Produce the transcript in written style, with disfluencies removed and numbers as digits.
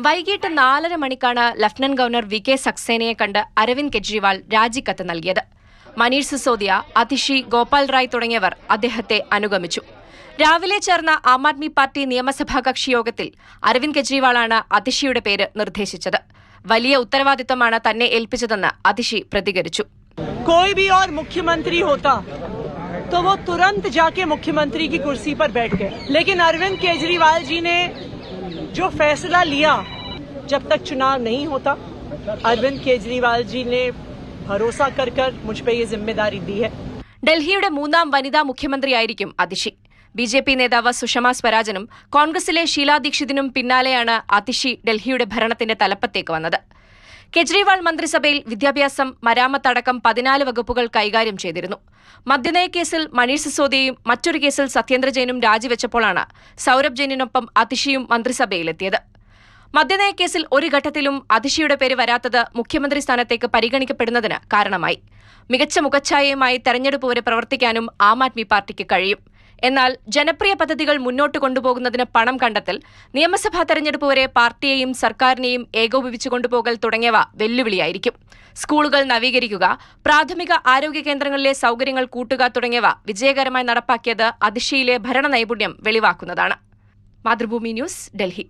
വൈകിട്ട് 4:30 മണിക്കാണ് lieutenant governor VK. സക്സേനയെ കണ്ട് അരവിന്ദ് കെജ്രിവാൾ രാജിക്കത്ത് നൽകിയത്. മനീഷ് സിസോദിയ, അതിഷി, ഗോപാൽ റായ് തുടങ്ങിയവർ അദ്ദേഹത്തെ അനുഗമിച്ചു. രാവിലെ ചേർന്ന ആം ആദ്മി പാർട്ടി നിയമസഭാ കക്ഷി യോഗത്തിൽ അരവിന്ദ് കെജ്രിവാളാണ് അതിഷിയുടെ പേര് നിർദ്ദേശിച്ചത്. വലിയ ഉത്തരവാദിത്തമാണ് തന്നെ ഏൽപ്പിച്ചതെന്ന് അതിഷി പ്രതികരിച്ചു. कोई भी और मुख्यमंत्री होता तो वो तुरंत जाके मुख्यमंत्री की कुर्सी पर बैठ गए, लेकिन अरविंद केजरीवाल जी ने जो फैसला लिया, जब तक चुनाव नहीं होता, अरविंद केजरीवाल जी ने भरोसा कर मुझ पे ये जिम्मेदारी दी है. ഡൽഹിയുടെ മൂന്നാം വനിതാ മുഖ്യമന്ത്രിയായിരിക്കും അതിഷി. ബി.ജെ.പി. നേതാവ് സുഷമ സ്വരാജനും കോൺഗ്രസിലെ ഷീലാ ദീക്ഷിതിനും പിന്നാലെയാണ് അതിഷി ഡൽഹിയുടെ ഭരണത്തിന്റെ തലപ്പത്തേക്ക് വന്നത്. കെജ്രിവാൾ മന്ത്രിസഭയിൽ വിദ്യാഭ്യാസം, മരാമത്തടക്കം 14 വകുപ്പുകൾ കൈകാര്യം ചെയ്തിരുന്നു. മദ്യനയക്കേസിൽ മനീഷ് സിസോദിയയും മറ്റൊരു കേസിൽ സത്യേന്ദ്ര ജെയിനും രാജിവെച്ചപ്പോഴാണ് സൌരഭ് ജെയിനിനൊപ്പം അതിഷിയും മന്ത്രിസഭയിലെത്തിയത്. മദ്യനയക്കേസിൽ ഒരു ഘട്ടത്തിലും അതിഷിയുടെ പേര് വരാത്തത് മുഖ്യമന്ത്രി സ്ഥാനത്തേക്ക് പരിഗണിക്കപ്പെടുന്നതിന് കാരണമായി. മികച്ച മുഖച്ഛായയുമായി തെരഞ്ഞെടുപ്പ് വരെ പ്രവർത്തിക്കാനും ആം ആദ്മി പാർട്ടിക്ക് കഴിയും. എന്നാൽ ജനപ്രിയ പദ്ധതികൾ മുന്നോട്ട് കൊണ്ടുപോകുന്നതിന് പണം കണ്ടെത്തൽ, നിയമസഭാ തെരഞ്ഞെടുപ്പ് വരെ പാർട്ടിയെയും സർക്കാരിനെയും ഏകോപിപ്പിച്ചു കൊണ്ടുപോകൽ തുടങ്ങിയവ വെല്ലുവിളിയായിരിക്കും. സ്കൂളുകൾ നവീകരിക്കുക, പ്രാഥമിക ആരോഗ്യ കേന്ദ്രങ്ങളിലെ സൌകര്യങ്ങൾ കൂട്ടുക തുടങ്ങിയവ വിജയകരമായി നടപ്പാക്കിയത് അതിഷിയിലെ ഭരണ നൈപുണ്യം വെളിവാക്കുന്നതാണ്. മാതൃഭൂമി ന്യൂസ്, ഡൽഹി.